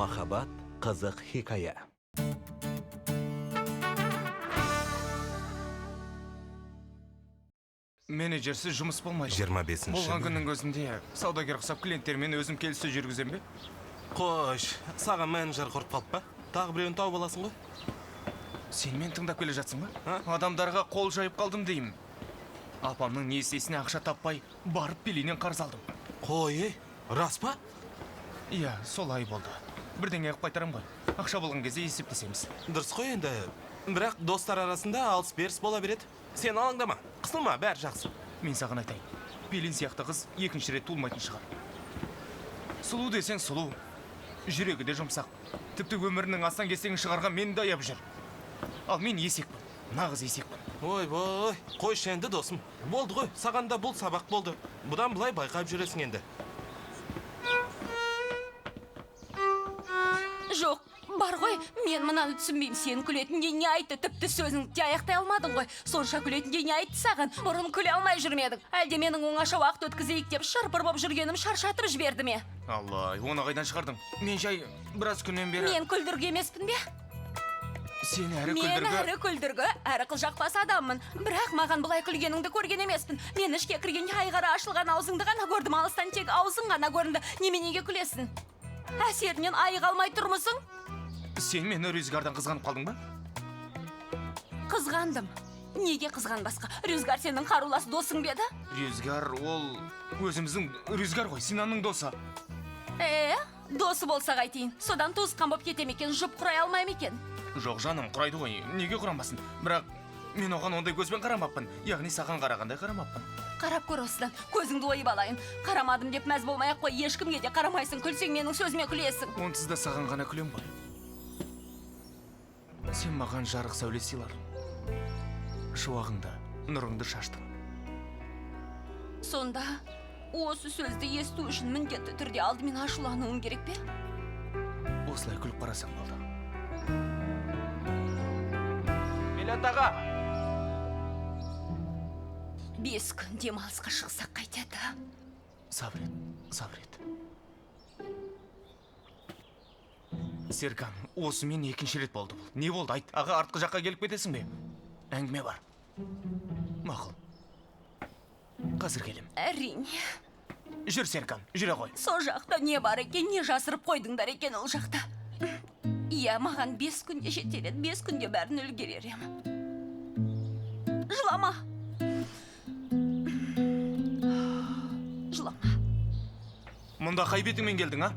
Махаббат қызық хикая. Менеджерсіз жұмыс болмайды. 25-ші. Болған күннің өзінде саудагер құсап клиенттермен өзім келіссөз жүргізем бе? Қош, саған менеджер құрып қалып па? Тағы біреуін тауып аласың ғой? Сен мен тыңдап келе жатсың ба? Адамдарға қол жайып қалдым деймін. Апамның несиесіне ақша таппай, барып Пелинен қарыз алдым. Қой, рас па? Иә, солай болды. Бірдеңе қып қайтарам ғой. Ақша болған кезде есептесеміз. Дұрыс қой енді. Бірақ достар арасында алыс-беріс бола береді. Сен алаңдама, қысылма, бәрі жақсы. Мен саған айтайын. Пелин сияқты қыз екінші рет туылмайтын шығар. Сұлу десең сұлу. Жүрегі де жұмсақ. Тіпті өмірінің астан кестеңін шығарған мені де аяп жүр. Ал мен есекпін. Нағыз есекпін. Ой, қойшы енді досым. Болды ғой, саған да бұл сабақ болды. Бұдан былай байқап жүресің енді. Жоқ, бар ғой, мен мынаны түсінбеймін. Сен күлетінде не айтты, тіпті сөзіңді де аяқтай алмадың ғой. Сонша күлетінде не айтты саған? Бұрын күле алмай жүрмедің. Әлде менің оңаша уақыт өткізейік деп шырпыр боп жүргенім шаршатып жіберді ме? Аллай, оны қайдан шығардың? Мен жай біраз күннен бері... Мен күлдіргі емеспін бе? Сен әрі Мен күлдіргі... әрі күлдіргі, әрі қылжақпас адаммын. Бірақ маған бұлай күлгеніңді көрген емеспін. Мен ішке кіргенде айғара ашылған аузыңды ғана көрдім, алыстан тек аузың ғана көрінді. Неменеге күлесің? Әсерінен айыға алмай тұрмысың? Сен мені Рюзгардан қызғанып қалдың ба? Қызғандым. Неге қызғанбасқа? Рюзгар сенің қарулас досың беді? Рюзгар, ол өзіміздің Рюзгар ғой, Синанның досы. Досы болса қайтейін. Содан туысқан боп кетем екен, жұп құрай алмайм екен. Жоқ жаным, құрайды ғой, неге құрамасын? Бірақ мен оған ондай көзбен қарамаппын. Яғни саған қарағандай қарамаппын. Қарап көр осыдан, көзіңді ойып алайын. Қарамадым деп мәз болмай-ақ қой, ешкімге де қарамайсың, күлсең менің сөзіме күлесің. Онсыз да саған ғана күлем ғой. Сен маған жарық сәуле сыйлар. Шуағыңда нұрыңды шаштың. Сонда осы сөзді есту үшін міндетті түрде алдымен ашулануым керек пе? Осылай күліп қарасаң болды. Меляндаға! 5 күн демалысқа шықсақ қайтеді. Сабыр ет. Серкан, осы мен екінші рет болды бұл. Не болды, айт? Аға, артқы жаққа келіп кетесің бе? Әңгіме бар. Мақұл. Қазір келем. Әрине. Жүр, Серкан, жүре ғой. Со жақта не бар екен, не жасырып қойдыңдар екен ол жақта. Иә, маған 5 күнде жетеледі, 5 күнде бәрін үлгеререм. Жылама. Жылама. Мұнда қай бетіңмен келдің, а?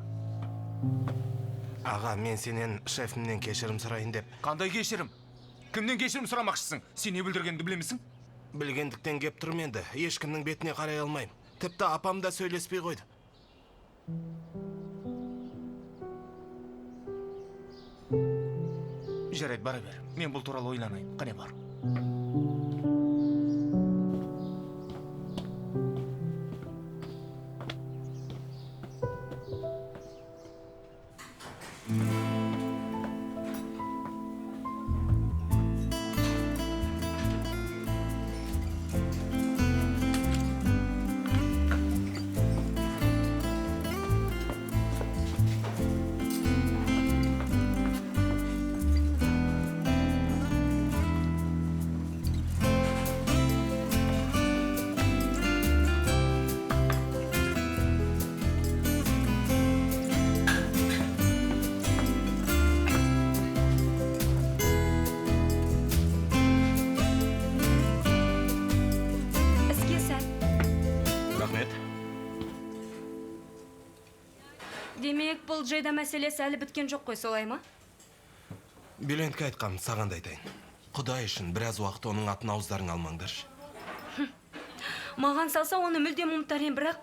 Аға, мен сенен шефімнен кешірім сұрайын деп. Қандай кешірім? Кімнен кешірім сұрамақшысың? Сен не бүлдіргенді білемісің? Білгендіктен кеп тұрмын енді. Ешкімнің бетіне қарай алмайым. Тіпті апам да сөйлеспей қойды. Жарайды, бара бер. Мен бұл туралы ойланайын. Қане бар. Демек, бұл жайда мәселесі әлі біткен жоқ қой, солай ма? Белентке айтқам, саған да айтайын. Құдай үшін біраз уақыт оның атын ауыздарың алмаңдаршы. Маған салса, оны мүлдем ұмытар ем, бірақ...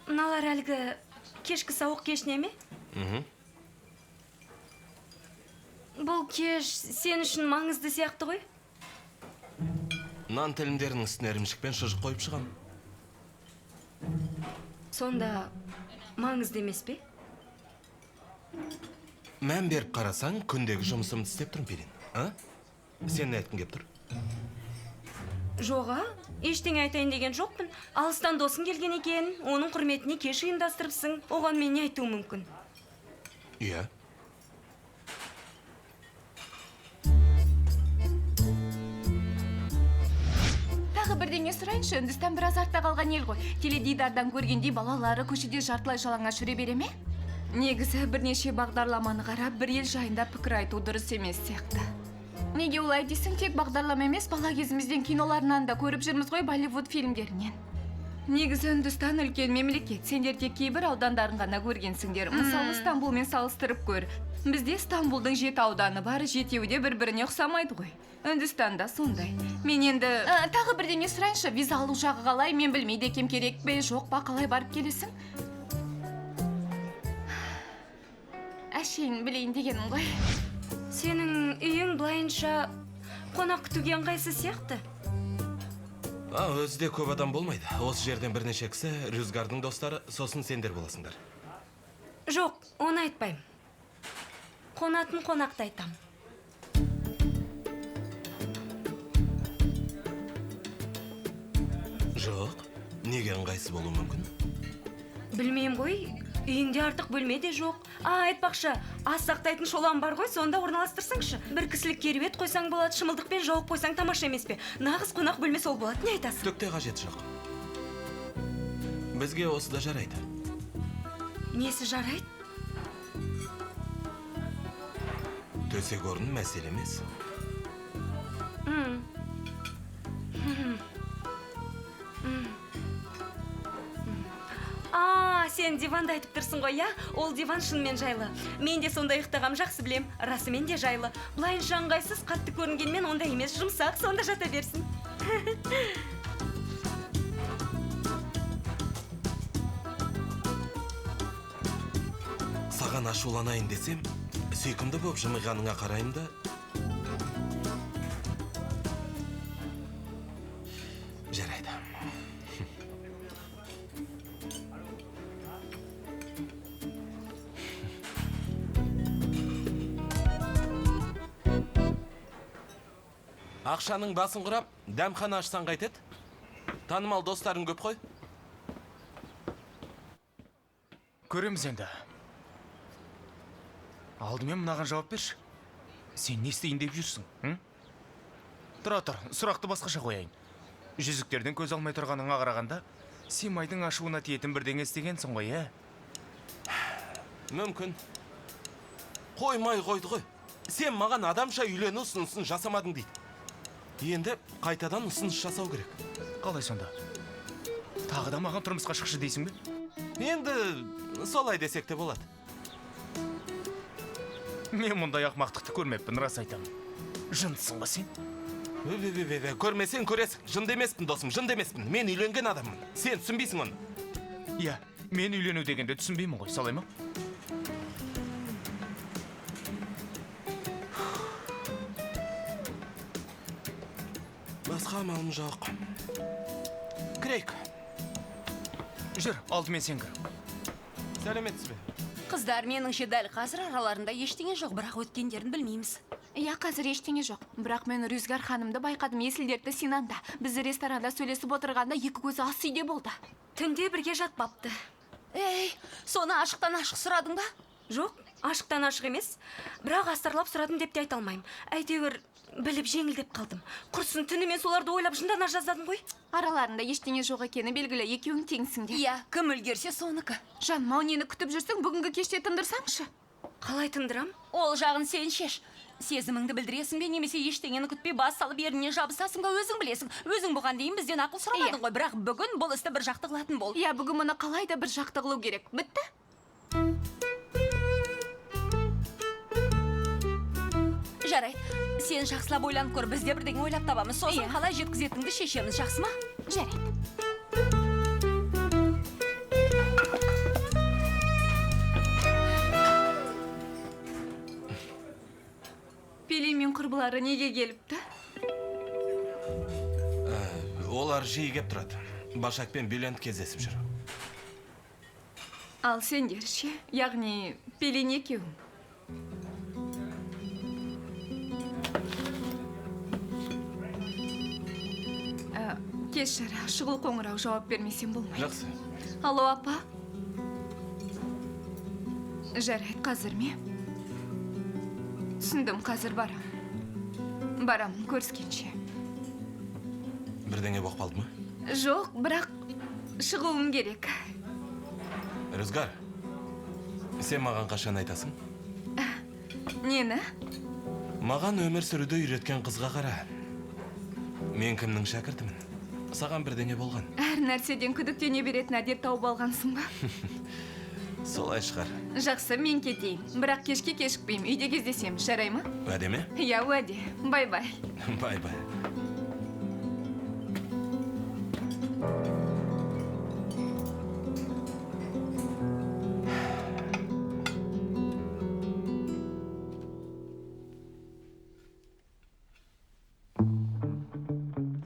Мыналар әлгі кешкі сауық кешіне ме? Бұл кеш сен үшін маңызды сияқты ғой? Нан тілімдерінің үстіне ірімшікпен шұжық қойып шығам. Сонда маңызды емес пе? Мән беріп қарасаң, күндегі жұмысымды істеп тұрмын, Пелин. Сен не айтқың кеп тұр? Жоға, Ештеңе айтайын деген жоқпын. Алыстан досың келген екен, оның құрметіне кеш ұйымдастырыпсың. Оған мен не айтуым мүмкін? Иә. Тағы бірдеңе сұрайыншы, үндістан біраз артта қалған ел ғой. Теледидардан көргендей балалары көшеде жартылай жалаңаш жүре бере ме? Негізі бірнеше бағдарламаны қарап, бір ел жайында пікір айту дұрыс емес сияқты. Неге олай дейсің? Тек бағдарлама емес, бала кезімізден киноларынан да көріп жүрміз ғой, Болливуд фильмдерінен. Негізі Үндістан үлкен мемлекет. Сендер тек кейбір аудандарын ғана көргенсіңдер. Мысалы, Стамбулмен салыстырып көр. Бізде Стамбулдың 7 ауданы бар, 7-еуі де бір-біріне ұқсамайды ғой. Үндістанда сондай. Мен енді... Тағы бірдеңе сұрайыншы, виза алу жағы қалай? Мен білмейді екем, керек пе, жоқ па, қалай барып келесің? Әшейін білейін дегенім ғой. Сенің үйің былайынша қонақ күтуге ыңғайсыз сияқты. Өзде көп адам болмайды. Осы жерден бірнеше кісі, Рюзгардың достары, сосын сендер боласыңдар. Жоқ, оны айтпаймын. Қонатын қонақты айтам. Жоқ, неге ыңғайсыз болуы мүмкін? Білмеймін ғой, үйіңде артық бөлме де жоқ. Айтпақшы, ас сақтайтын шолан бар ғой, сонда орналастырсаңшы. Бір кісілік керует қойсаң болады, шымылдықпен жауып қойсаң тамаша емес пе? Нағыз қонақ бөлме сол болады, не айтасың? Түкте қажет жоқ. Бізге осы да жарайды. Несі жарайды? Төсек орын мәселе емес. Сен диванды айтып тұрсың ғой, я? Ол диван шынымен жайлы. Мен де сонда ұйықтағам жақсы білем. Расымен де жайлы. Бұлайынша ыңғайсыз, қатты көрінгенмен онда емес, жұмсақ, сонда жата берсін. Саған ашуланайын десем, сүйкімді боп жымиғаныңа қарайым да... Жарайды. Ақшаның басын құрап, дәмхана ашсаң қайтеді? Танымал достарың көп қой? Көреміз енді. Алдымен мынаған жауап берші. Сен не істейін деп жүрсің? Тұра тұр, сұрақты басқаша қояйын. Жүзіктерден көз алмай тұрғаныңа қарағанда, Семайдың ашуына тиетін бірдеңе істегенсің ғой, Мүмкін. Қоймай қойды ғой. Сен маған адамша үйлену ұсынысын жасамадың дейді. Енді қайтадан ұсыныс жасау керек. Қалай сонда? Тағы да маған тұрмысқа шықшы дейсің бе? Енді солай десек те болады. Мен мұндай ақмақтықты көрмеппін, рас айтамын. Жындысың ба сен? Көрмесең көресің. Жынды емеспін, досым, жынды емеспін. Мен үйленген адаммын. Сен түсінбейсің оны. Иә, мен үйлену дегенде түсінбеймін ғой, солай ма? Басқа амалым жоқ. Кірейік. Жүр, алдымен сен кір. Сәлеметсіз бе? Қыздар, меніңше дәл қазір араларында ештеңе жоқ, бірақ өткендерін білмейміз. Иә, қазір ештеңе жоқ. Бірақ мен Рюзгар ханымды байқадым, есілдерді Синанда. Біз ресторанда сөйлесіп отырғанда екі көзі ас үйде болды. Түнде бірге жатпапты. Соны ашықтан ашық сұрадың ба? Жоқ, ашықтан ашық емес. Бірақ астарлап сұрадым деп те айта алмаймын. Әйтеуір біліп жеңілдеп қалдым. Құрсын, түнімен соларды ойлап жындана жаздадым ғой. Араларында ештеңе жоқ екені белгілі, екеуің теңсіңдер. Иә, кім үлгерсе соныкі. Жаным, ау нені күтіп жүрсің, бүгінгі кеште тындырсаңшы. Қалай тындырам? Ол жағын сен шеш. Сезіміңді білдіресің бе, немесе ештеңені күтпей бас салып ерінен жабысасың ба, өзің білесің. Өзің бұған дейін бізден ақыл сұрамадың ғой, бірақ бүгін бұл істі бір жақты қылатын бол. Иә, бүгін мұны қалай да бір жақты қылу керек. Бітті? Жарайды. Сен жақсылап ойланып көр, бізде бірдеңе ойлап табамыз. Сосын қалай жеткізетіңді шешеміз, жақсы ма? Жарайды. Пелен мен құрбылары неге келіпті? Олар жиі кеп тұрады. Башак пен Бülent кездесіп жүр. Ал сендер ше, яғни Пелен екеуің. кешір, шұғыл қоңырау жауап бермесем болмайды. Жақсы. Алло, апа. Жарайды, қазір ме? Түсіндім, қазір барам. Барамын, көріскенше. Бірдеңе болып қалды ма? Жоқ, бірақ шығуым керек. Рүзгар, сен маған қашан айтасың? Нені? Маған өмір сүруді үйреткен қызға қара. Мен кімнің шәкіртімін? Саған бірдеңе болған. Әр нәрседен күдіктене беретін әдет тауып алғансың ба? Солай шығар. Жақсы, мен кетейін. Бірақ кешке кешікпеймін. Үйде кездесеміз, жарай ма? Уәде ме? Иә, уәде. Бай-бай. Бай-бай.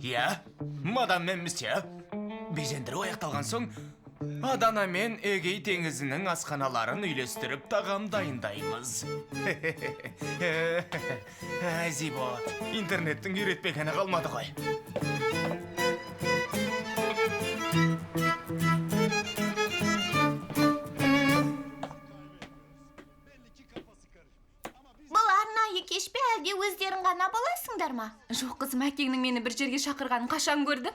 Иә, мадам мен мсье. Безендіру аяқталған соң, Адана мен Эгей теңізінің асханаларын үйлестіріп тағам дайындаймыз. Зибо, интернеттің үйретпегені қалмады ғой. Бұл арнайы кеш пе, әлде өздерің ғана боласыңдар ма? Жоқ, қызым, әкеңнің мені бір жерге шақырғанын қашан көрдің?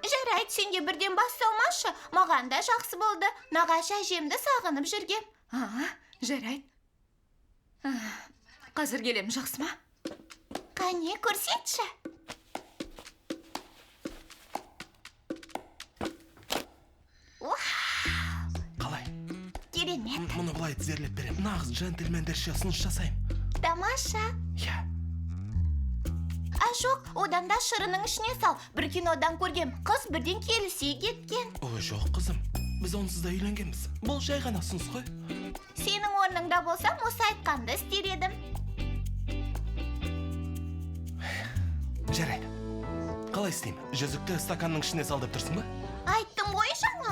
Жарайды, сенде бірден бас салмашы. Маған да жақсы болды. Нағашы әжемді сағынып жүргем. Жарайды. Қазір келем, жақсы ма? Қане, көрсетші. Қалай? Керемет. Мұны былай тізерлеп берем. Нағыз джентльмендерше ұсыныс жасаймын. Тамаша. Иә. Жоқ, одан да шырының ішіне сал. Бір кинодан көргем, қыз бірден келісе кеткен. Ой, жоқ қызым. Біз онсыз да үйленгенбіз. Бұл жай ғана ұсыныс қой. Сенің орныңда болсам, осы айтқанды істер едім. Жарайды. Қалай істеймін? Жүзікті стаканның ішіне сал деп тұрсың ба? Айттым ғой жаңа.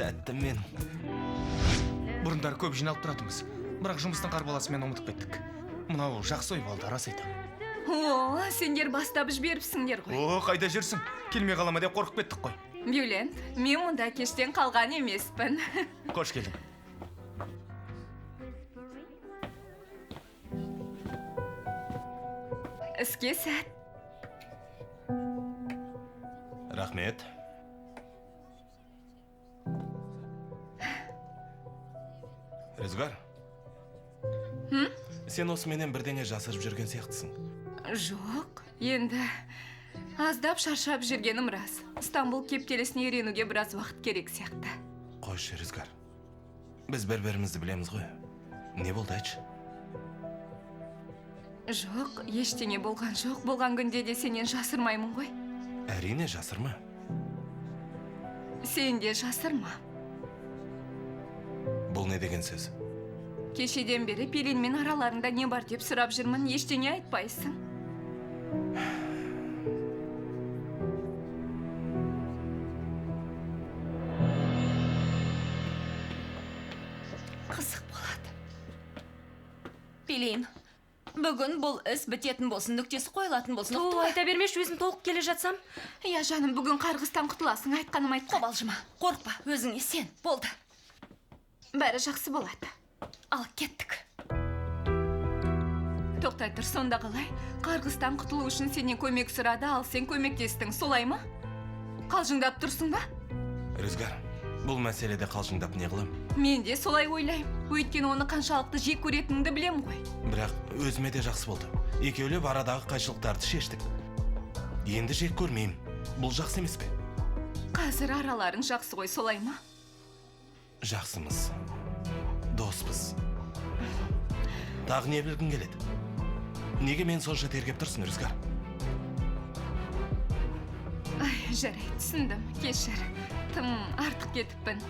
Тәттім мен. Бұрындар көп жиналып тұратынбыз. Бірақ жұмыстың қарбаласымен ұмытып кеттік. Мынау жақсы ой болды, рас айтам. О, сендер бастап жіберіпсіңдер ғой. О, қайда жүрсің? Келмей қалама деп қорқып кеттік қой. Бюлент, мен мұнда кештен қалған емеспін. Қош келдің. Іске сәт. Рахмет. Рүзгар. Сен осыменен бірдеңе жасырып жүрген сияқтысың. Жоқ, енді аздап шаршап жүргенім рас. Стамбул кептелісіне үйренуге біраз уақыт керек сияқты. Қойшы, Рүзгар. Біз бір-бірімізді білеміз ғой. Не болды, айтшы? Жоқ, ештеңе болған жоқ. Болған күнде де сенен жасырмаймын ғой. Әрине жасырма. Сен де жасырма. Бұл не деген сөз? Кешеден бері Пелинмен араларында не бар деп сұрап жүрмін, ештеңе айтпайсың. Қызық болады. Пелин, бүгін бұл іс бітетін болсын, нүктесі қойылатын болсын. Айта бермеші, өзім толық келе жатсам. Я жаным, бүгін қарғыстан құтыласың, айтқаным айтқа. Қобалжыма, қорқпа, өзіңе сен, болды. Бәрі жақсы болады. Ал кеттік. Тоқтай тұр, сонда қалай? Қарғыстан құтылу үшін сенен көмек сұрады, ал сен көмектестің, солай ма? Қалжыңдап тұрсың ба? Рүзгар, бұл мәселеде қалжыңдап не қылам? Мен де солай ойлаймын. Өйткені оны қаншалықты жек көретініңді білем ғой. Бірақ өзіме де жақсы болды. Екеулеп арадағы қайшылықтарды шештік. Енді жек көрмеймін. Бұл жақсы емес пе? Қазір араларың жақсы ғой, солай ма? Жақсымыз. Доспыз. Тағы не білгің келеді? Неге мен сонша тергеп тұрсың, Рүзгар? Жарайды, түсіндім, кешір. Тым артық кетіппін.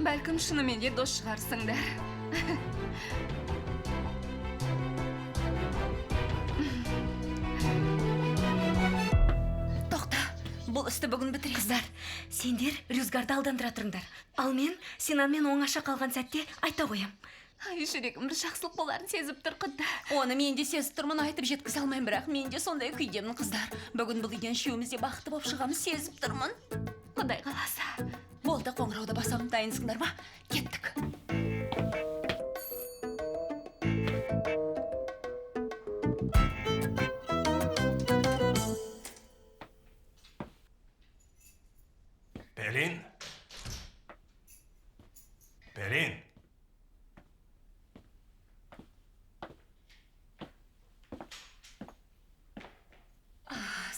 Бәлкім шынымен де дос шығарсыңдар. Тоқта, бұл істі бүгін бітірейін. Қыздар, сендер Рюзгарды алдандыра тұрыңдар. Ал мен Синанмен оңаша қалған сәтте айта қоям. Ай, жүрегім бір жақсылық боларын сезіп тұр құдда. Оны мен де сезіп тұрмын, айтып жеткізе алмаймын, бірақ мен де сондай күйдемін қыздар. Бүгін бұл үйден үшеуміз де бақытты болып шығамыз, сезіп тұрмын. Құдай қаласа. Болды, қоңырауды басамын, дайынсыңдар ма? Кеттік. Pelin. Pelin.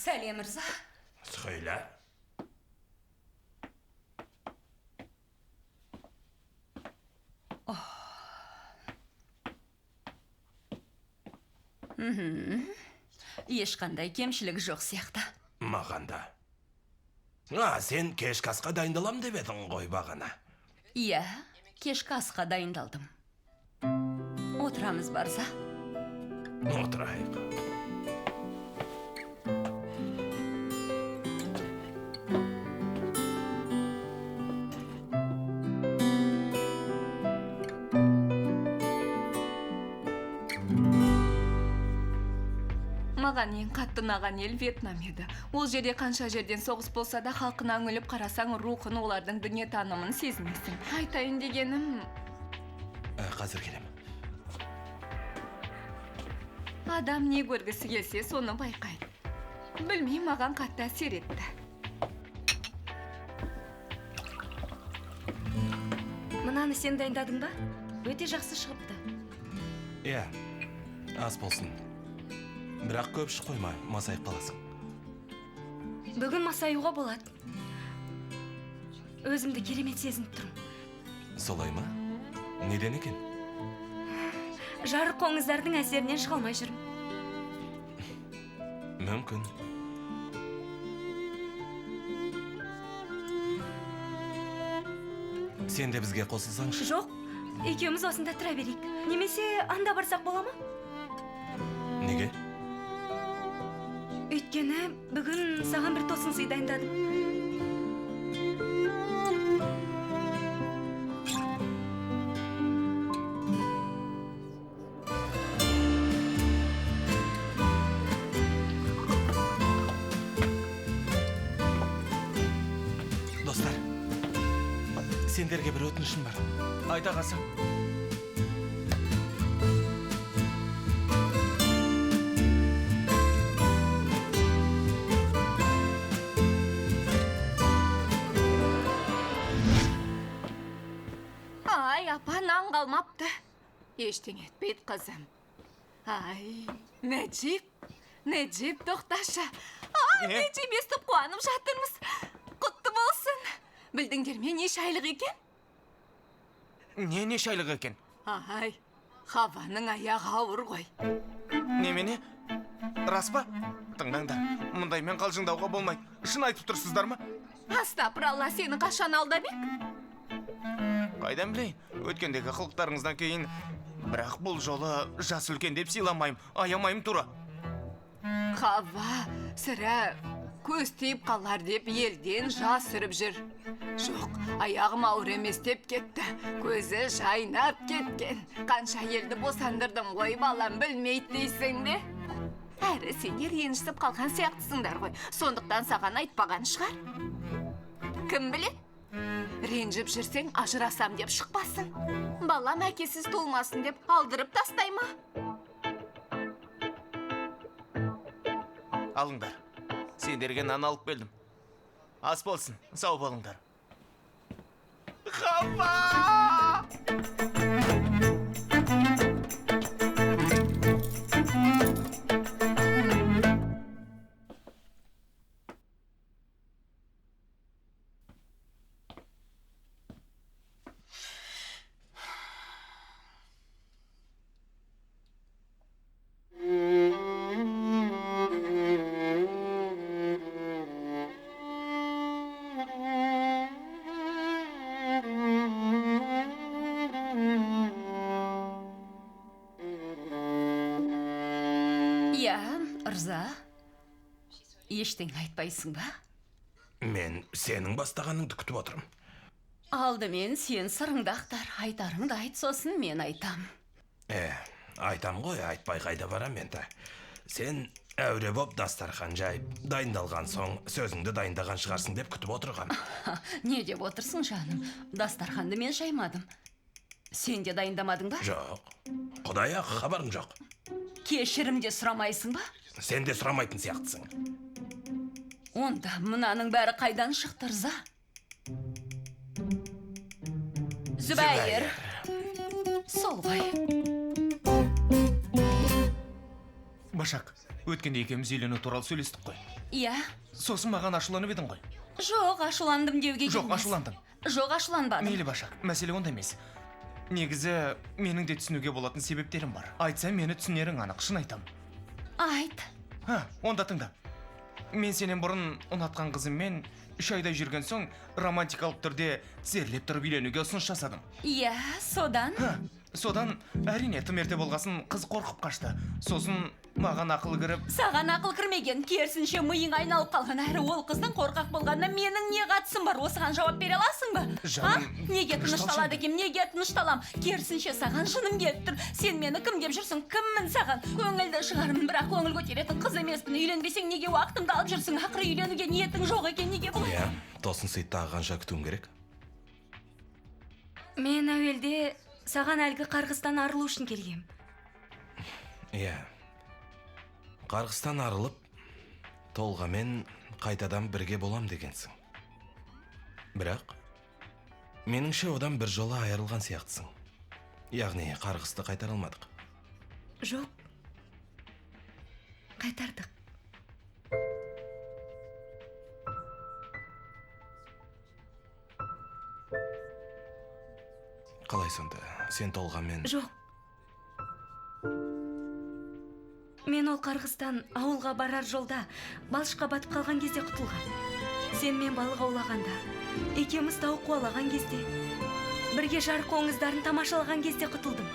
Сәлем, Мырза. Söyle. Ешқандай кемшілігі жоқ сияқты. Маған да. Сен кешкі асқа дайындалам деп едің ғой бағана. Иә, кешкі асқа дайындалдым. Отырамыз барса. Отырайық. Маған ең қатты ұнаған ел Вьетнам еді. Ол жерде қанша жерден соғыс болса да халқына үңіліп қарасаң, рухын, олардың дүние танымын сезінесің. Айтайын дегенім, Қазір келем. адам не көргісі келсе, соны байқайды. Білмей, маған қатты әсер етті. Мынаны сен дайындадың ба? Өте жақсы шығыпты. Иә, ас болсын. Бірақ көп іш қойма, масайып қаласың. Бүгін масаюға болады. Өзімді керемет сезініп тұрмын. Солай ма? Неден екен? Жарық қоңыздардың әсерінен шыға алмай жүрмін. Мүмкін. Сен де бізге қосылсаңшы. Жоқ, екеуміз осында тұра берейік. Немесе анда барсақ бола ма? Неге? Өйткені бүгін саған бір тосын сый дайындадым. Достар, сендерге бір өтінішім бар. Айта қалсам. Ай, апа, нан қалмапты. Ештеңе етпейді, қызым. Ай, Нәджип, тоқташы. Ай, Нәджип, естіп қуанып жатырмыз. Құтты болсын. Білдіңдер ме, не шайлық екен? Не шайлық екен? Ай, Хаваның аяғы ауыр ғой. Немене? Рас па? Тыңдаңдар, мұндаймен қалжыңдауға болмайды. Шын айтып тұрсыздар ма? Астапыралла, сені қашан алдабек? Қайдан білейін? Өткендегі қылықтарыңыздан кейін. Бірақ бұл жолы жас үлкен деп сыйламайым, аямайым тура. Хава, сірә көз тиіп қалар деп елден жасырып жүр. Жоқ, аяғым ауыр емес деп кетті. Көзі жайнап кеткен. Қанша елді босандырдым ғой, балам, білмейді дейсің бе? Әрі сендер ренжісіп қалған сияқтысыңдар ғой. Сондықтан саған айтпаған шығар. Кім білет? Ренжіп жүрсең, ажырасам деп шықпасын. Балам әкесіз туылмасын деп алдырып тастай ма? Алыңдар, сендерге нан алып келдім. Ас болсын, сау болыңдар. Хава! Иә, Ырза. Ештеңе айтпайсың ба? Мен сенің бастағаныңды күтіп отырмын. Алдымен сен сырыңды ақтар, айтарыңды айт, сосын мен айтам. Айтам ғой, айтпай қайда барам енді. Сен әуре боп дастархан жайып, дайындалған соң сөзіңді дайындаған шығарсың деп күтіп отырғам. Не деп отырсың, жаным? Дастарханды мен жаймадым. Сен де дайындамадың ба? Жоқ, құдай ақ хабарым жоқ. Кешірім де сұрамайсың ба? Сен де сұрамайтын сияқтысың. Онда мынаның бәрі қайдан шықты, Рза? Зүбәйір. Сол ғой. Башак, өткенде екеуміз үйлену туралы сөйлестік қой. Иә. Сосын маған ашуланып едің ғой. Жоқ, ашуландым деуге келмес. Жоқ, ашуландың. Жоқ, ашуланбадым. Мейлі, Башак, мәселе онда емес. Негізі, менің де түсінуге болатын себептерім бар. Айтсам, мені түсінерің анық, шын айтам. Айт. Онда тыңда. Мен сенен бұрын ұнатқан қызыммен 3 айдай жүрген соң романтикалық түрде тізерлеп тұрып үйленуге ұсыныс жасадым. Иә, содан? Содан әрине тым ерте болғасын қыз қорқып қашты. Сосын маған ақыл кіріп... Саған ақыл кірмеген, керісінше миың айналып қалған, әрі ол қыздың қорқақ болғанына менің не қатысым бар? Осыған жауап бере аласың ба? Жаным, неге тынышталады екем, неге тынышталам? Керісінше саған жыным келіп тұр. Сен мені кім деп жүрсің? Кіммін саған? Көңілді шығармын, бірақ көңіл көтеретін қыз емеспін. Үйленбесең неге уақытымды алып жүрсің? Ақыры үйленуге ниетің жоқ екен, неге бұлай? Иә, тосын сыйты ағанша күтуім керек. Мен әуелде саған әлгі қарғыстан арылу үшін келгем. Иә. Қарғыстан арылып, толғамен қайтадан бірге болам дегенсің. Бірақ, меніңше одан бір жолы айырылған сияқтысың. Яғни қарғысты қайтара алмадық. Жоқ. Қайтардық. Қалай сонда? Сен толғамен... Жоқ. Мен ол қарғыстан ауылға барар жолда балшыққа батып қалған кезде құтылған. Сен мен балық аулағанда, екеуміз тауық қуалаған кезде, бірге жарық қоңыздарын тамашалаған кезде құтылдым.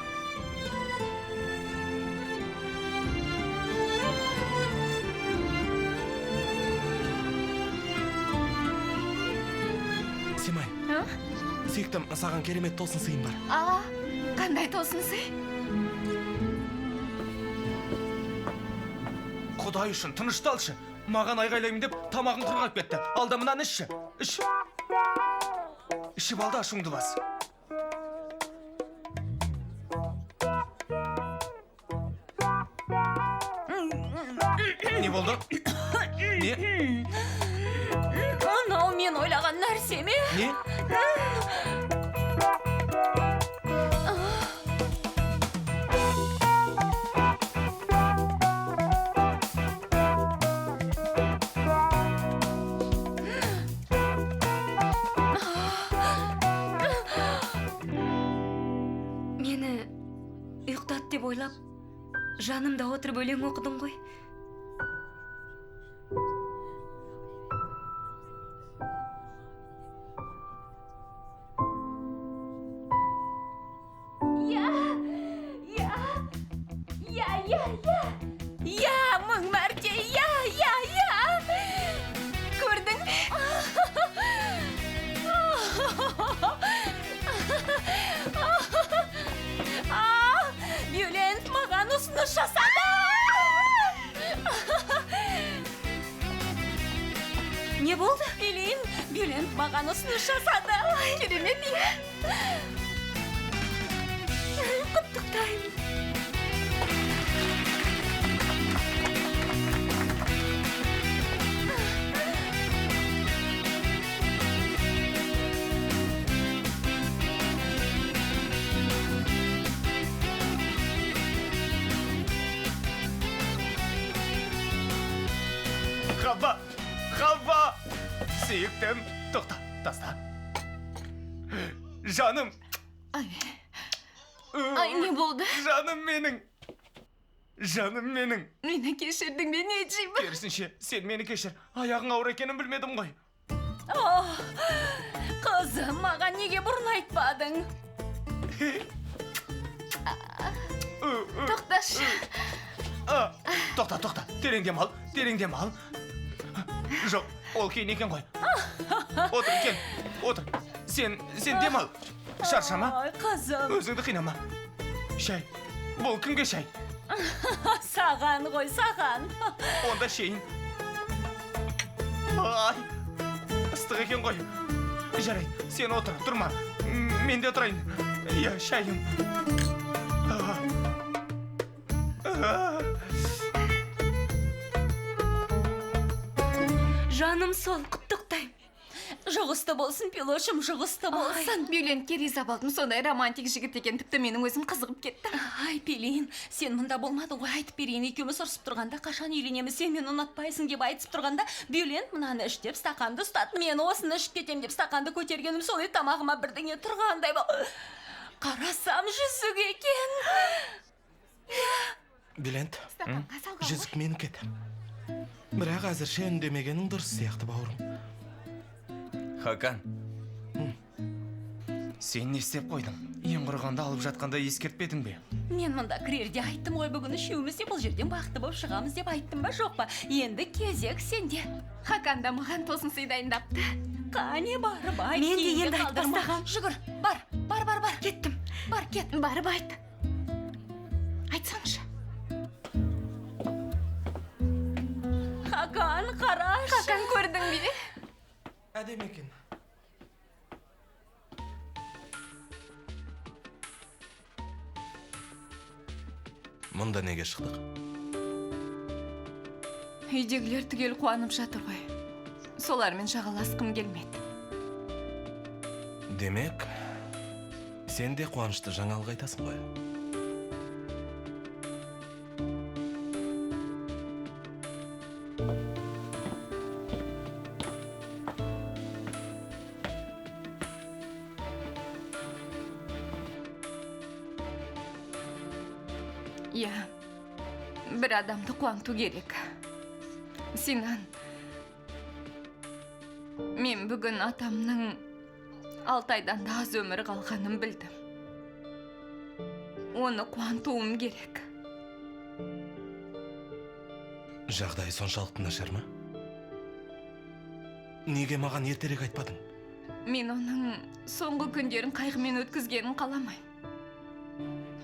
Семай, сүйіктім, саған керемет тосын сыйым бар. Қандай тосын сый? Құдай үшін, тынышталшы. Маған айғайлаймын деп тамағын құрғап кетті. Алда мынаны ішші. Іш. Ішіп алда ашыңды бас. Не болды? Не? Анау мен ойлаған нәрсе ме? Не? Мені ұйықтат деп ойлап, жанымда отырып өлең оқыдың ғой. Я, мың мәрте, я. Көрдің бе? Бюлент маған ұсыныс жасады. Не болды? Билейін, Бюлент маған ұсыныс жасады. Керемет, иә. Құттықтаймын. Хавва! Сүйіктім, тоқта, таста. Жаным! Ай, не болды? Жаным менің! Мені кешірдің, мен не етшеймін? Керісінше, сен мені кешір. Аяғың ауыр екенін білмедім ғой. Қызым, маған неге бұрын айтпадың? Тоқташы. Тоқта, тереңдем ал. Жоқ, ол кейін екен ғой. Отыр. сен демал. Шаршама. Ай, қызым. Өзіңді қинама. Шай. Бұл кімге шай? Саған ғой, саған. Онда шейін. Ай, ыстық екен ғой. Жарайды, сен отыр, тұрма. Мен де отырайын. Иә, шайым. Жаным сол, құттықтаймын. Жұғысты болсын, пилошым, жұғысты болсын. Бюлентке риза болдым, сондай романтик жігіт екен, тіпті менің өзім қызығып кеттім. Ай, Пелин, сен мұнда болмадың ғой, айтып берейін. Екеуміз ұрсып тұрғанда, қашан үйленеміз, сен мені ұнатпайсың деп айтып тұрғанда, Бюлент мынаны іш деп стақанды ұстады, мен осыны ішіп кетем деп стақанды көтергенім солай тамағыма бірдеңе тұрғандай бол. Қарасам жүзік екен. Бюлент, Стақанға салған жүзік менікі еді. Бірақ әзірше үндемегенің дұрыс сияқты, бауырым. Хакан. Сен не істеп қойдың? Ең құрығанда алып жатқанда ескертпедің бе? Мен мұнда кірерде айттым ғой, бүгін үшеуміз де бұл жерден бақытты болып шығамыз деп айттым ба, жоқ па? Енді кезек сенде. Хакан да маған тосын сый дайындапты. Қане барып айт. Мен де кейінге енді айтып қалдырма. бастағам. Жүгір, бар. Кеттім. Бар, кет. Барып айт. Айтсаңшы. Хакан, қарашы. Хакан көрдің бе? Әдем екен. Мұнда неге шықтық? Үйдегілер түгел қуанып жатыр ғой. Солармен жағаласқым келмеді. Демек, сен де қуанышты жаңалық айтасың ғой. Иә, бір адамды қуанту керек. Синан, мен бүгін атамның 6 айдан да аз өмір қалғанын білдім. Оны қуантуым керек. Жағдай соншалықты нашар ма? Неге маған ертерек айтпадың? Мен оның соңғы күндерін қайғымен өткізгенін қаламайм.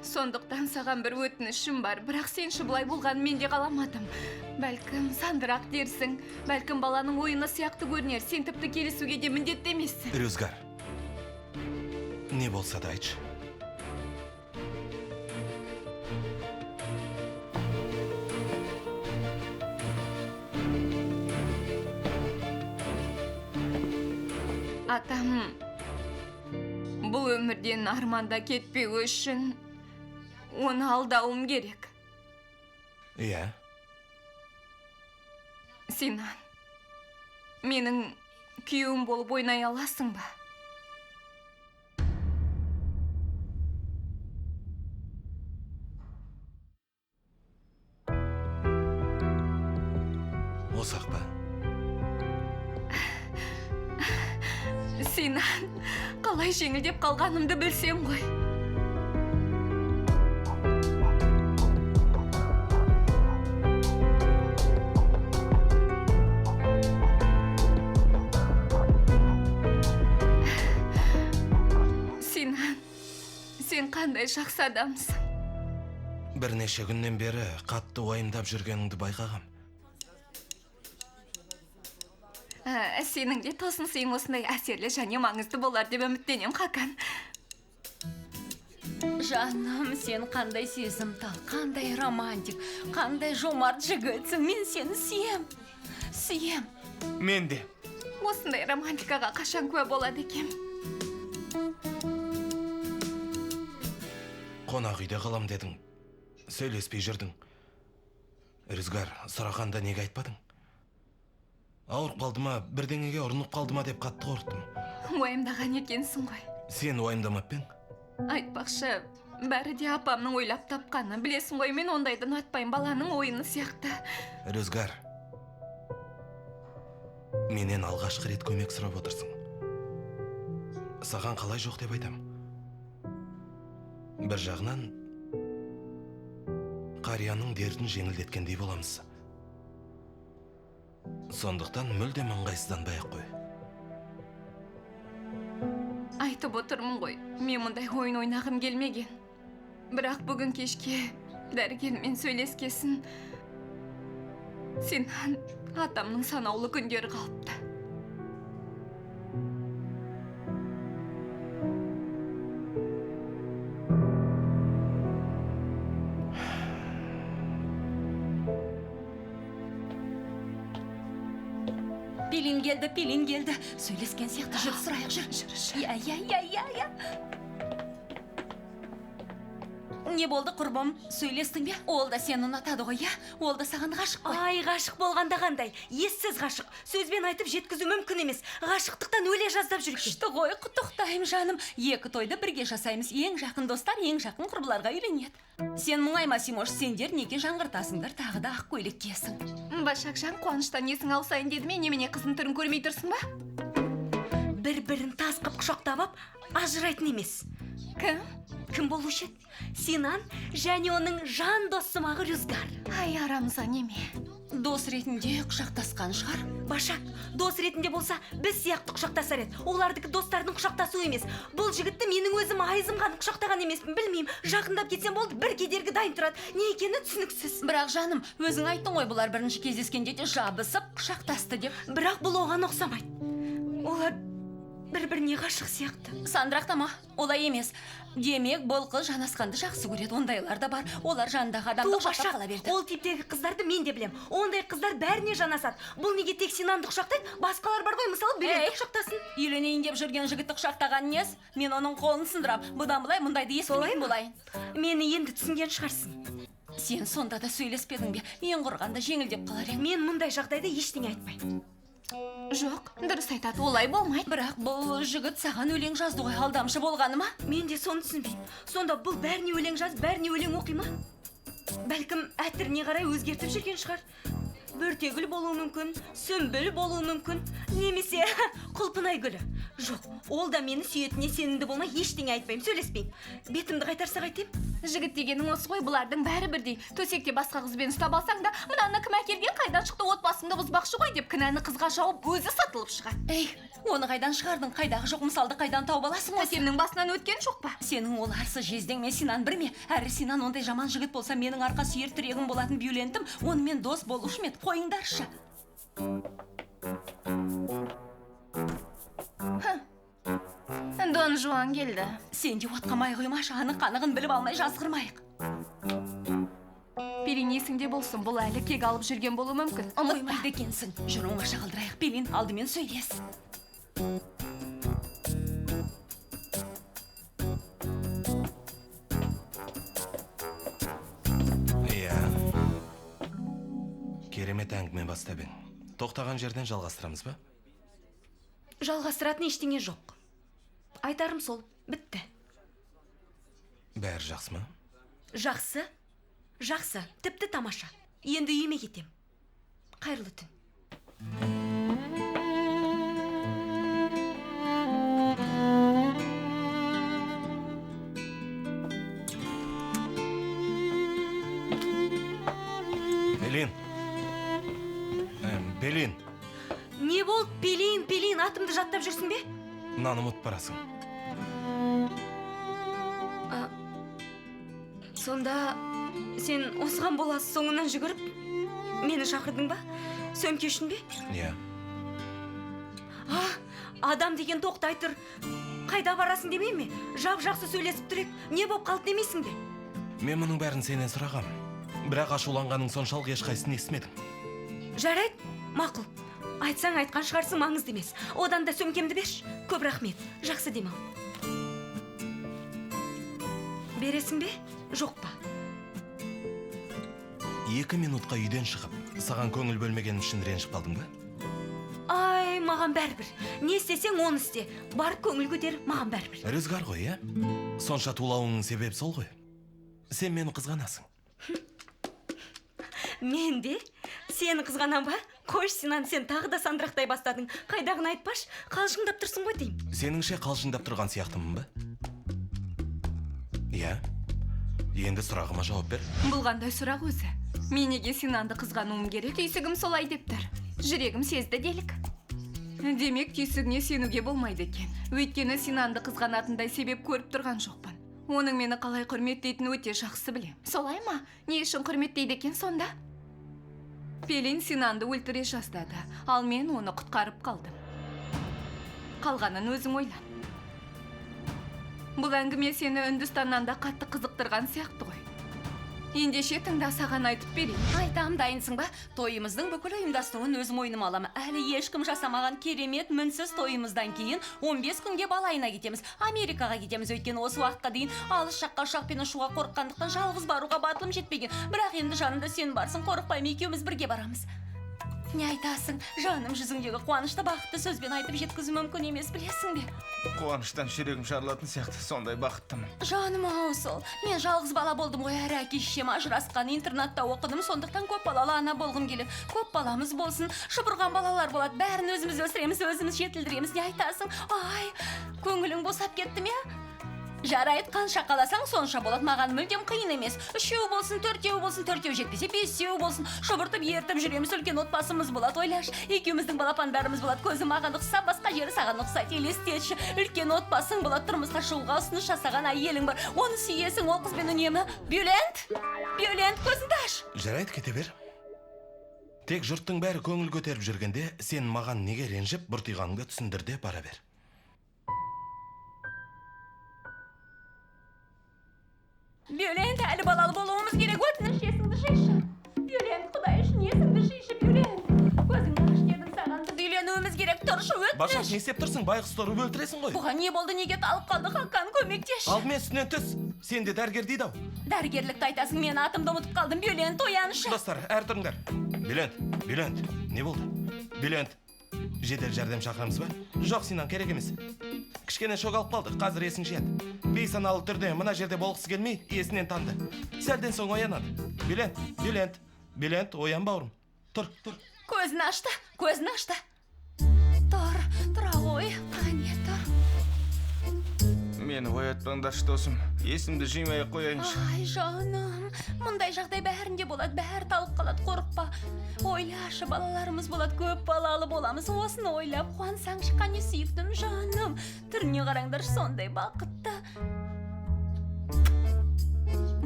Сондықтан саған бір өтінішім бар, бірақ сенші бұлай болған мен де қаламадым. Бәлкім сандырақ дерсің, бәлкім баланың ойыны сияқты көрінер, сен тіпті келісуге де міндетті емессің. Рюзгар, не болса да айтшы. Атам бұл өмірден арманда кетпеу үшін оны алдауым керек. Иә, Синан, менің күйеуім болып ойнай аласың ба? осақ па? Синан, қалай жеңілдеп қалғанымды білсең ғой. Синан, сен қандай жақсы адамсың. Бірнеше күннен бері қатты уайымдап жүргеніңді байқағам. Сенің де тосын сыйың осындай әсерлі және маңызды болар деп үміттенем, Хакан. Жаным, сен қандай сезімтал, қандай романтик, қандай жомарт жігітсің, мен сені сүйем. Мен де. Осындай романтикаға қашан куә болады екем. Қонақ үйде қалам дедің, сөйлеспей жүрдің. Рюзгар, сұрағанда неге айтпадың? Ауырып қалды ма, бірдеңеге ұрынып қалды ма деп қатты қорықтым. Уайымдаған екенсің ғой. Сен уайымдамап пең? Айтпақшы, бәрі де апамның ойлап тапқаны. Білесің ғой, мен ондайдан атпайым, баланың ойыны сияқты. Рюзгар, менен алғашқы рет көмек сұрап отырсың. Саған қалай жоқ деп айтам? Бір жағынан, қарияның дертін жеңілдеткендей боламыз. Сондықтан мүлдем ыңғайсызданбай-ақ қой. айтып отырмын ғой, мен мұндай ойын ойнағым келмеген. Бірақ бүгін кешке дәрігермен сөйлескесін, Синан атамның санаулы күндері қалыпты. Пелин келді. Сөйлескен сияқты жүр, сұрайық, жүр. Я. Не болды, құрбым? Сөйлестің бе? Ол да сені ұнатады ғой, я? Ол да саған ғашық қой. Ай, ғашық болғанда қандай? Ессіз ғашық. Сөзбен айтып жеткізу мүмкін емес. Ғашықтықтан өле жаздап жүр екен. Күшті ғой, құттықтаймын жаным. Екі тойды бірге жасаймыз. Ең жақын достар, ең жақын құрбыларға үйленеді. Сен мұңайма, Симош, сендер неге жаңғыртасыңдар, тағы да ақ көйлек киесің. Башакжан қуаныштан есің алсайын деді ме, немене қызын түрін көрмей тұрсың ба? Бір-бірін тас қып құшақтап ап, ажырайтын емес. Кім болушы еді? Синан және оның жан досымағы Рюзгар. Ай, арамыза неме? Дос ретінде құшақтасқан шығар. Башак, дос ретінде болса, біз сияқты құшақтасар еді. Олардікі достардың құшақтасу емес. Бұл жігітті менің өзім айызым ғана құшақтаған емеспін, білмеймін. Жақындап кетсем болды, бір кедергі дайын тұрады. Не екені түсініксіз. Бірақ жаным, өзің айттың ғой, бұлар бірінші кездескенде де жабысып құшақтасты деп. Бірақ бұл оған ұқсамайды. Олар бір-біріне ғашық сияқты. Сандырақтама, олай емес. Демек, бұл қыз жанасқанды жақсы көреді, ондайлар да бар. Олар жанындағы адамды құшақтап қала берді. Ол типтегі қыздарды мен де білем. Ондай қыздар бәріне жанасады. Бұл неге тек Синанды құшақтайды? Басқалар бар ғой, мысалы, Беленді құшақтасын. Үйленейін деп жүрген жігітті құшақтаған нес? Мен оның қолын сындырам. Бұдан былай мұндайды естімейтін болайын. Мені енді түсінген шығарсың. Сен сонда да сөйлеспедің бе? Ең құрғанда жеңілдеп қалар ең. Мен мұндай жағдайда ештеңе айтпаймын. Жоқ, дұрыс айтады, олай болмайды. Бірақ бұл жігіт саған өлең жазды ғой, алдамшы болғаны ма? Мен де соны түсінбеймін. Сонда бұл бәріне өлең жаз, бәріне өлең оқи ма? Бәлкім әтіріне қарай өзгертіп жүрген шығар. Бөртегүл болуы мүмкін, сүмбіл болуы мүмкін, немесе құлпынай гүлі. Жоқ, ол да мені сүйетіне сенімді болмай ештеңе айтпаймын, сөйлеспеймін. Бетімді қайтарса қайтайым? Жігіт дегенің осы ғой, бұлардың бәрі бірдей. Төсекте басқа қызбен ұстап алсаң да, мынаны кім әкелген, қайдан шықты, отбасыңды бұзбақшы ғой деп кінәні қызға жауып өзі сатылып шығады. Ей, оны қайдан шығардың, қайдағы жоқ мысалды қайдан тауып аласың осы? Әсемнің басынан өткен жоқ па? Сенің ол арсы жездең мен Синан бір ме? Әрі Синан ондай жаман жігіт болса, менің арқа сүйер тірегім болатын бүйелентім, онымен дос болушы ме еді? Қойыңдаршы. Дон Жуан келді. Сен де отқамай қоймашы, анық-қанығын біліп алмай жазғырмайық. Пелин есіңде болсын, бұл әлі кек алып жүрген болуы мүмкін. Қоймайды екенсің. Жүр оңаша қалдырайық. Пелин, алдымен сөйлес. Иә. Керемет әңгіме бастап ең. Тоқтаған жерден жалғастырамыз ба? Жалғастыратын ештеңе жоқ. Айтарым сол, бітті. Бәрі жақсы ма? Жақсы, жақсы, тіпті тамаша. Енді үйіме кетем. Қайырлы түн. Пелин. Не болды, Пелин, атымды жаттап жүрсің бе? Мынаны ұмытып барасың. Сонда сен осыған боласың соңынан жүгіріп мені шақырдың ба? Сөмке үшін бе? Иә. Адам деген тоқтай тұр. Қайда барасың демей ме? Жақсы сөйлесіп тұрек. Не болып қалды демейсің бе? Мен мұның бәрін сенен сұрағам. Бірақ ашуланғаның соншалық ешқайсысын естімедім. Жарайды, мақұл. Айтсаң айтқан шығарсың, маңызды емес. Одан да сөмкемді берші. Көп рахмет. Жақсы демал. Бересің бе? Жоқ па? 2 минутқа үйден шығып, саған көңіл бөлмеген үшін ренжіп қалдың ба? Ай, маған бәрібір. Не істесең оны істе. Барып көңіл көтер, маған бәрібір. Рүзгар ғой, иә? Сонша тулауыңның себебі сол ғой. Сен мені қызғанасың. Мен де? Сені қызғанам ба? Қош, Синан, сен тағы да сандырақтай бастадың. Қайдағын айтпаш, қалжыңдап тұрсың ғой деймін. Сеніңше қалжыңдап тұрған сияқтымын ба? Иә. Енді сұрағыма жауап бер. Бұл қандай сұрақ өзі? Мен неге Синанды қызғануым керек? Түйсігім солай деп тұр. Жүрегім сезді делік. Демек түйсігіне сенуге болмайды екен. Өйткені Синанды қызғанатындай себеп көріп тұрған жоқпын. Оның мені қалай құрметтейтінін өте жақсы білем. Солай ма? Не үшін құрметтейді екен сонда? Пелин Синанды өлтіре жаздады, ал мен оны құтқарып қалдым. Қалғанын өзің ойла. Бұл әңгіме сені Үндістаннан да қатты қызықтырған сияқты ғой. Ендеше тыңда, саған айтып берейін. Айтам, дайынсың ба? Тойымыздың бүкіл ұйымдастыруын өзім ойныма аламын. Әлі ешкім жасамаған керемет мінсіз тойымыздан кейін 15 күнге балайына кетеміз. Америкаға кетеміз, өйткені осы уақытқа дейін алыс жаққа ұшақпен ұшуға қорыққандықтан жалғыз баруға батылым жетпеген. Бірақ енді жанымда сен барсың, қорықпаймын, екеуміз бірге барамыз. Не айтасың? Жаным, жүзіңдегі қуанышты бақытты сөзбен айтып жеткізу мүмкін емес, білесің бе? Қуаныштан жүрегім жарылатын сияқты, сондай бақыттымын. Жаным ау сол. Мен жалғыз бала болдым ғой, әрі әке-шешем ажырасқан, интернатта оқыдым, сондықтан көп балалы ана болғым келеді. Көп баламыз болсын, шұбырған балалар болады, бәрін өзіміз өсіреміз, өзіміз жетілдіреміз. Не айтасың? Ай, көңілің босап кетті ме? Жарайды, қанша қаласаң сонша болады, маған мүлдем қиын емес. 3 болсын, 4 болсын, 4 жетпесе 5 болсын, шұбыртып ертіп жүреміз, үлкен отбасымыз болады. Ойлаш, екеуміздің балапандарымыз болады. Көзі маған ұқса, басқа жері саған ұқсайды. Елестетші, үлкен отбасың болады, тұрмысқа шығуға ұсыныс жасаған әйелің бар. Оны сүйесің, ол қызбен үнемі. Бюлент, көзіңді аш. Жарайды, кете бер. Тек жұрттың бәрі көңіл көтеріп жүргенде, сен маған неге ренжіп бұртиғаныңды түсіндірде бара бер. Бюлент, әлі балалы болуымыз керек, өтініш есіңді жишы. Бюлент, құдай үшін есіңді жишы, Бюлент. Көзіңді аш дедім саған, үйленуіміз керек, тұршы, Башақ, өтініш. не істеп тұрсың? Байғұс ұрып өлтіресің ғой. Бұған не болды, неге талып қалды, Хакан, көмектеш. Алдымен үстінен түс. Сен де дәрігер дейді ау. Дәрігерлікті айтасың, мен атымды ұмытып қалдым, Бюлент, оянышы. Достар, әр тұрыңдар. Бюлент, не болды? Бюлент, жедел жәрдем шақырамыз ба? Жоқ, Синан, керек емес. Кішкене шок алып қалды, қазір есін жияды. Бейсаналы түрде мына жерде болғысы келмей, есінен танды. Сәлден соң оянады. Бюлент, оян бауырым. Тұр. Көзін ашты. Тұра ғой, қане, тұр. Мені оятпаңдаршы досым, есімді жимай қояйыншы. Ай, жаным, мұндай жағдай бәрінде болады, бәрі талып қалады, қорықпа. Ойлашы, балаларымыз болады, көп балалы боламыз, осыны ойлап, қуансаңшы, қане сүйіктім, жаным. Түріне қараңдар, сондай бақытты.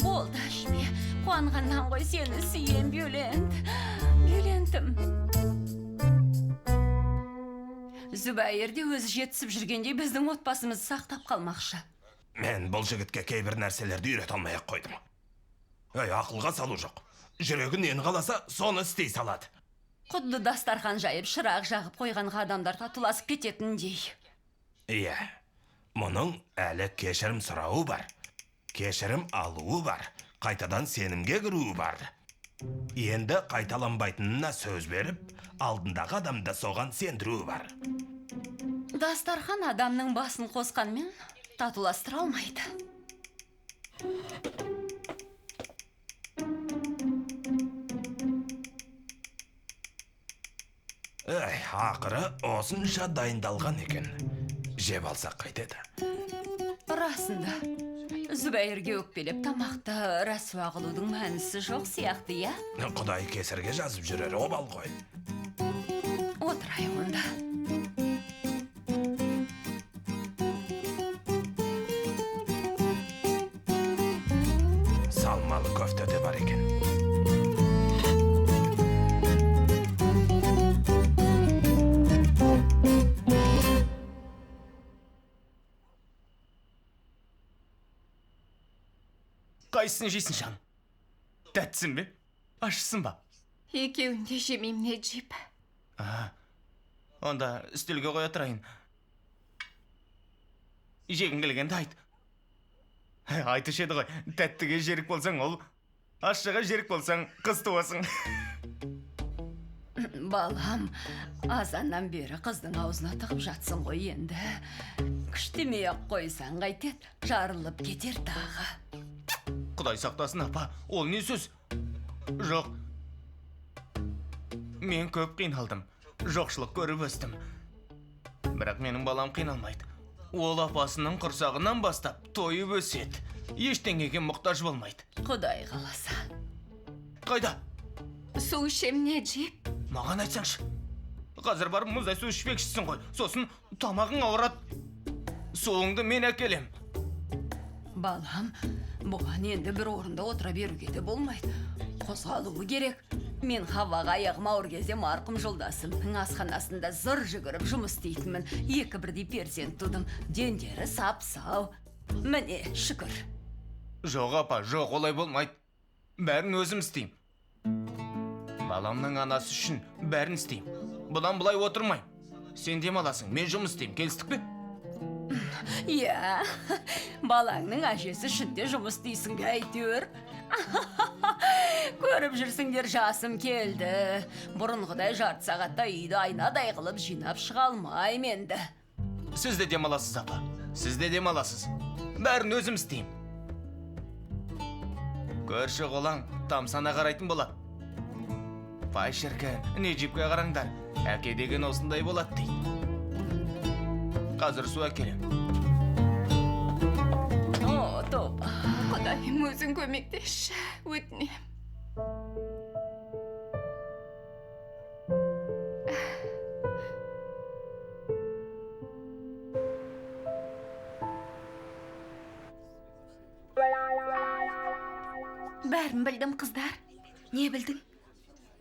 Болды, әшме, қуанғаннан ғой сені сүйем, Бюлентім. Зүбәйір де өзі жетісіп жүргенде біздің отбасымызды сақтап қалмақшы. Мен бұл жігітке кейбір нәрселерді үйрет алмай-ақ қойдым. Ақылға салу жоқ. Жүрегі нені қаласа, соны істей салады. Құдды дастархан жайып, шырақ жағып қойғанға адамдар татуласып кететіндей. Иә, мұның әлі кешірім сұрауы бар. Кешірім алуы бар. Қайтадан сенімге кіруі бар. Енді қайталанбайтынына сөз беріп, алдындағы адамды соған сендіруі бар. Дастархан адамның басын қосқанмен татуластыра алмайды. Ақыры осынша дайындалған екен. Жеп алсақ қайтеді. Расында, Зүбәйірге өкпелеп тамақты рәсуа қылудың мәнісі жоқ сияқты, иә? Құдай кесірге жазып жүрер обал ғой. Отырайын онда. Салмалы көфте де бар екен. Қайсысын жейсің жан? Тәттісін бе? Ашысың ба? Екеуін де жемейм, Неджип. Онда үстелге қоя тұрайын. Жегін келгенді айт. Айтыш еді ғой, тәттіге жерік болсаң ол, ашшыға жерік болсаң қыз туасың. Балам, азаннан бері қыздың аузына тығып жатсың ғой енді. Күштемей-ақ қойсаң қайтет, жарылып кетер тағы. Құдай сақтасын, апа, ол не сөз? Жоқ. Мен көп қиналдым, жоқшылық көріп өстім. Бірақ менің балам қиналмайды. Ол апасының құрсағынан бастап тойып өседі. Ештеңеге мұқтаж болмайды. Құдай қаласа. Қайда? Су ішем, Неджип. Маған айтсаңшы. қазір барып мұздай су ішпекшісің ғой. Сосын тамағың ауырады. Суыңды мен әкелем. Балам, бұған енді бір орында отыра беруге де болмайды. Қозғалуы керек. Мен Хаваға аяғым ауыр кезде марқұм жолдасымның асханасында зыр жүгіріп жұмыс істейтінмін. 2 бірдей перзент тудым. Дендері сап-сау. Міне, шүкір. Жоқ апа, жоқ, олай болмайды. Бәрін өзім істейм. Баламның анасы үшін бәрін істейм. Бұдан бұлай отырмай. Сен демаласың, мен жұмыс істейм, келістік пе? Иә, балаңның әжесі үшін де жұмыс істейсің бе әйтеуір. Көріп жүрсіңдер, жасым келді. Бұрынғыдай жарты сағатта үйді айнадай қылып жинап шыға алмайм енді. Сіз де демаласыз апа. Сіз де демаласыз. Бәрін өзім істейм. Көрші қолаң тамсана қарайтын болады. Пай шіркін, не жіпке қараңдар. Әке деген осындай болады дейді. Қазір су әкелем. О, топ. Құдайым өзің көмектесші, өтінем. Бәрін білдім, қыздар. Не білдің?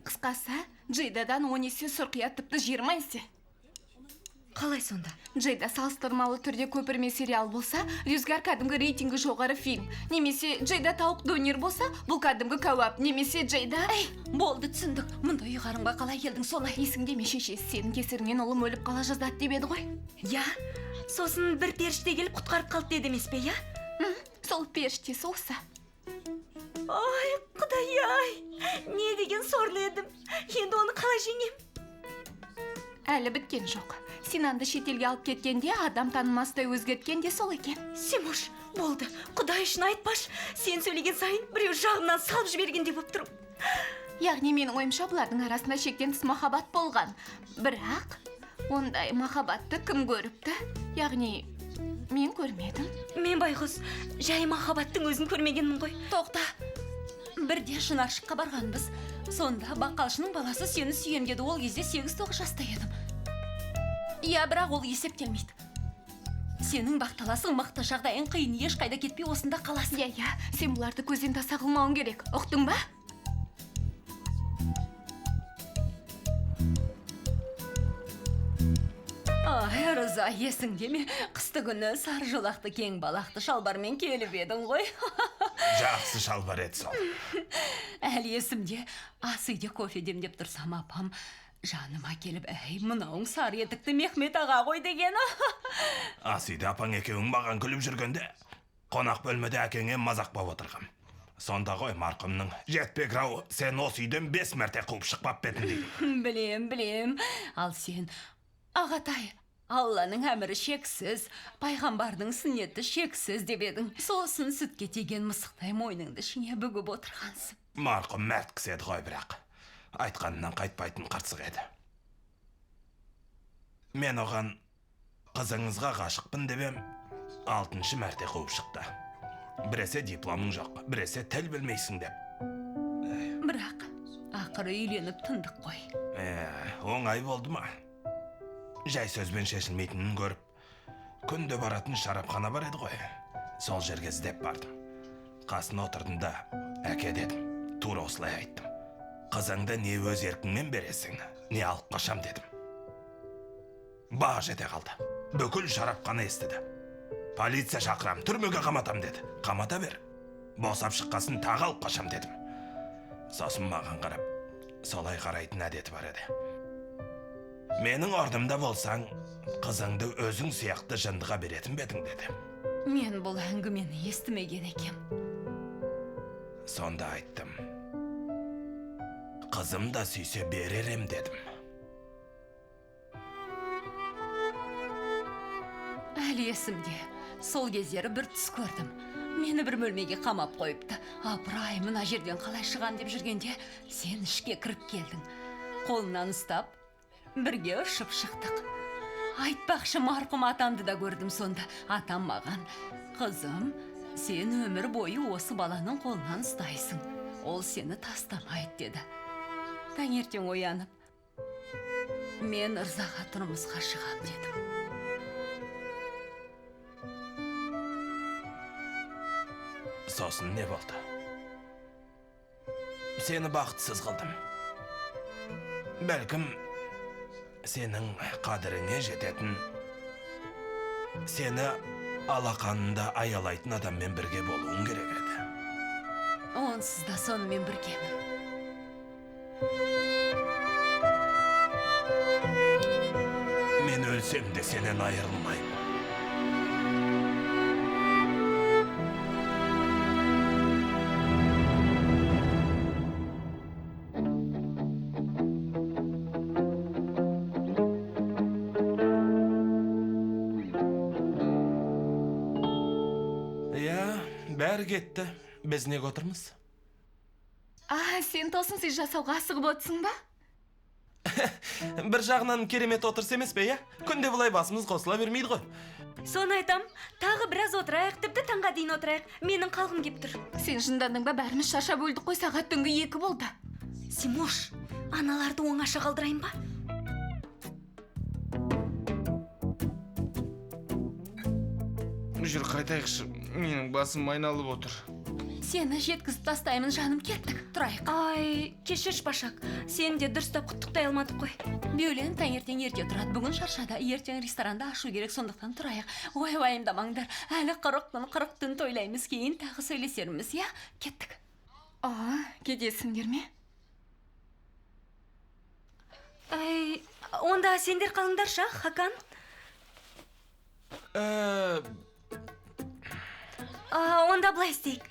Қысқасы, Джейдадан 10 есе сұрқия, тіпті 20 есе. Қалай сонда? Джейда салыстырмалы түрде көпірме сериал болса, Рюзгар кәдімгі рейтингі жоғары фильм. Немесе Джейда тауық донер болса, бұл кәдімгі кәуап. Немесе Джейда... Ей, болды, түсіндік. Мұнда ұйғарымға қалай келдің солай? Есіңде ме шешесі сенің кесіріңнен ұлым өліп қала жаздады деп еді ғой? Я, сосын бір періште келіп құтқарып қалды деді емес пе, я? Сол періштесі осы. Ой, Құдай-ай, не деген сорлы едім. Енді оны қалай жеңем? Әлі біткен жоқ. Синанды шетелге алып кеткенде адам танымастай өзгерткен де сол екен. Симош, болды. Құдай үшін айтпаш. Сен сөйлеген сайын біреу жағымнан салып жібергенде болып тұрмын. Яғни менің ойымша бұлардың арасында шектен тыс махаббат болған. Бірақ ондай махаббатты кім көріпті? Яғни мен көрмедім. Мен байғұс, жай махаббаттың өзін көрмегенмін ғой. Тоқта. Бірде Шынаршыққа барғанбыз. Сонда бақалшының баласы сені сүйем деді. Ол кезде 8-9 жаста едім. Иә, бірақ ол есептелмейді. Сенің бақталасың мықты, жағдайың қиын, ешқайда кетпей осында қаласың. Иә, сен бұларды көзден таса қылмауың керек. Ұқтың ба? Ай, Рыза, есіңде ме? Қысты күні сары жолақты кең балақты шалбармен келіп едің ғой. Жақсы шалбар еді сол. Әлі есімде, ас үйде кофе демдеп тұрсам апам жаныма келіп, әй, мынауың сары етікті Мехмет аға ғой дегені. Ас үйде апаң екеуің маған күліп жүргенде, қонақ бөлмеде әкеңе мазақ болып отырғам. Сонда ғой марқұмның жетпек рау, сен осы үйден 5 мәрте қуып шықпап бетін дейді. Білем. Ал сен, ағатай, Алланың әмірі шексіз, пайғамбардың сүннеті шексіз деп едің. Сосын сүтке теген мысықтай мойныңды ішіңе бүгіп отырғансың. Марқұм мәрт кісі еді ғой, бірақ айтқанынан қайтпайтын қырсық еді. Мен оған қызыңызға ғашықпын деп 6-шы мәрте қуып шықты. Біресе дипломың жоқ, біресе тіл білмейсің деп. Бірақ ақыры үйленіп тындық қой. Оңай болды ма? Жай сөзбен шешілмейтінін көріп, күнде баратын шарапхана бар еді ғой. Сол жерге іздеп бардым. Қасына отырдым да, әке дедім, тура осылай айттым. Қызыңды не өз еркіңмен бересің, не алып қашам дедім. Ба жете қалды. Бүкіл шарапхана естіді. Полиция шақырам, түрмеге қаматам деді. Қамата бер. Босап шыққасын тағы алып қашам дедім. Сосын маған қарап, солай қарайтын әдеті бар еді. Менің орнымда болсаң, қызыңды өзің сияқты жындыға беретін бедің деді. Мен бұл әңгімені естімеген екем. Сонда айттым. Қызым да сүйсе беререм дедім. Әлі есімде, сол кездері бір түс көрдім. Мені бір бөлмеге қамап қойыпты. Апырай, мына жерден қалай шыған деп жүргенде, сен ішке кіріп келдің. Қолынан ұстап, бірге ұшып шықтық. Айтпақшы, марқұм атамды да көрдім сонда. Атам маған, қызым, сен өмір бойы осы баланың қолынан ұстайсың. Ол сені тастамайды деді. Таңертең оянып, Мен ырзаға тұрмысқа шығам дедім. Сосын не болды? Сені бақытсыз қылдым. Бәлкім, сенің қадіріңе жететін, сені алақанында аялайтын адаммен бірге болуың керек еді. Онсыз да сонымен біргемін. Мен өлсем де сенен айырылмаймын. Бәрі кетті. Біз неге отырмыз? Сен тосын сый жасауға асығып отырсың ба? Бір жағынан керемет отырыс емес пе, Күнде бұлай басымыз қосыла бермейді ғой. Соны айтам, тағы біраз отырайық, тіпті таңға дейін отырайық. Менің қалғым кеп тұр. Сен жындандың ба? Бәріміз шаршап өлдік қой, сағат түнгі 2 болды. Симош, аналарды оңаша қалдырайын ба? Жүр қайтайықшы, менің басым айналып отыр. Сені жеткізіп тастаймын, жаным, кеттік, тұрайық. Ай, кешірші Башак, сен де дұрыстап құттықтай алмадық қой. Беулен таңертең ерте тұрады. Бүгін шаршада, ертең ресторанда ашу керек, сондықтан тұрайық. Ой, уайымдамаңдар. Әлі 40 түн тойлаймыз, кейін тағы сөйлесерміз, я? Кеттік. Кетесіңдер ме? Ай, онда сендер қалыңдаршы, Хакан. Онда былай істейік.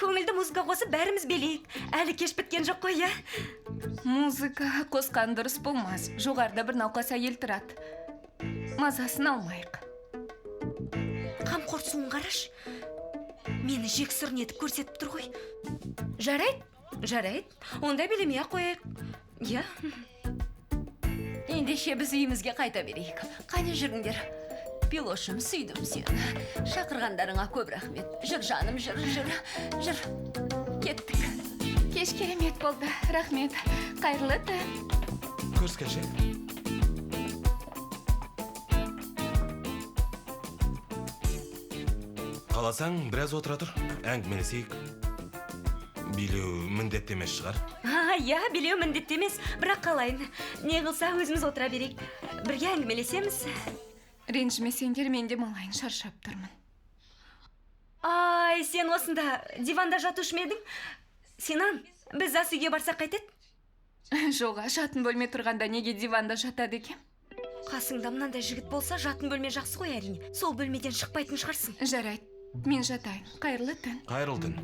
Көңілді музыка қосып бәріміз белейік. Әлі кеш біткен жоқ қой, я? Музыка қосқан дұрыс болмас. Жоғарда бір науқас әйел тұрады. Мазасын алмайық. Қамқорсуын қараш. Мені жексұрын етіп көрсетіп тұр ғой. Жарайды. Онда билемей-ақ қояйық. Я? Ендеше біз үйімізге қайта берейік. Қане жүріңдер. Пилошым, сүйдім сені. Шақырғандарыңа көп рахмет. Жүр жаным, жүр. Кеттік. Кеш керемет болды. Рахмет. Қайырлы түн. Көріскенше. Қаласаң, біраз отыра тұр. Әңгімелесейік. Билеу міндетті емес шығар. Я, билеу міндетті емес, бірақ қалайын. Не қылса өзіміз отыра берейік. Бірге әңгімелесеміз. Ренжімесеңдер, мен де малайын, шаршап тұрмын. Ай, сен осында диванда жатушы ма едің? Сенан, біз ас үйге барсақ қайтеді? Жоға, жатын бөлме тұрғанда неге диванда жатады екен? Қасыңда мынандай жігіт болса, жатын бөлме жақсы ғой әрине. Сол бөлмеден шықпайтын шығарсың. Жарайды, мен жатайын. Қайырлы түн. Қайырлы түн.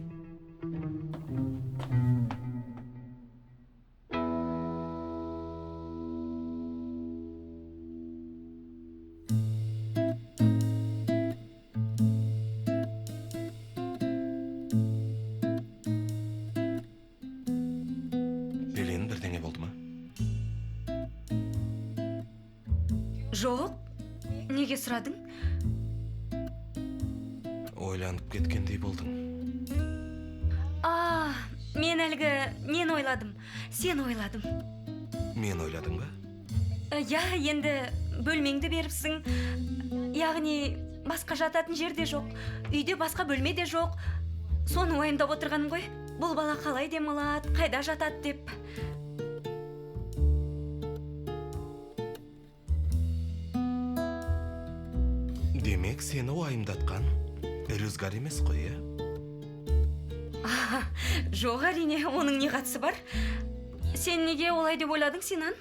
Жоқ, неге сұрадың? Ойланып кеткендей болдың. Мен әлгі нені ойладым, сен ойладым. Мен ойладың ба? Я, енді бөлмеңді беріпсің. Яғни, басқа жататын жерде жоқ, үйде басқа бөлме де жоқ. Соны уайымдап отырғаным ғой. Бұл бала қалай демалады, қайда жатады деп. Демек, сені уайымдатқан рүзгар емес қой, е? Жоқ, әрине, оның не қатысы бар? Сен неге олай деп ойладың, Синан?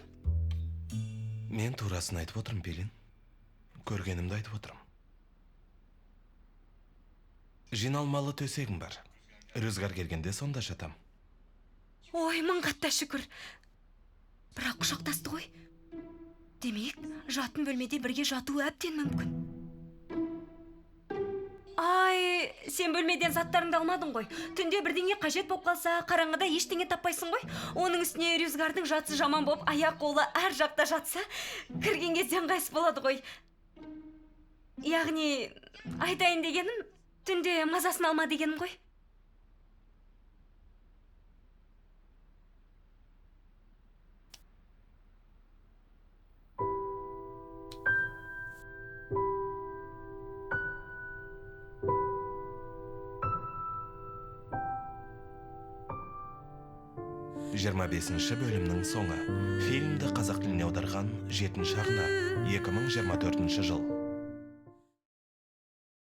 Мен турасын айтып отырмын, Пелин. Көргенімді айтып отырмын. Жиналмалы төсегім бар. Рүзгар келгенде сонда жатам. Ой, мың қатта шүкір. Бірақ құшақтасты ғой. Демек, жатын бөлмеде бірге жатуы әбден мүмкін. Ай, сен бөлмеден заттарыңды алмадың ғой. Түнде бірдеңе қажет болып қалса, қараңғыда ештеңе таппайсың ғой. Оның үстіне Рюзгардың жатсы жаман болып, аяқ қолы әр жақта жатса, кірген кезде ыңғайсыз болады ғой. Яғни, айтайын дегенім, түнде мазасын алма дегенім ғой. 25 бөлімнің соңы. Фильмді қазақ тіліне аударған 7 арна 2024 жыл.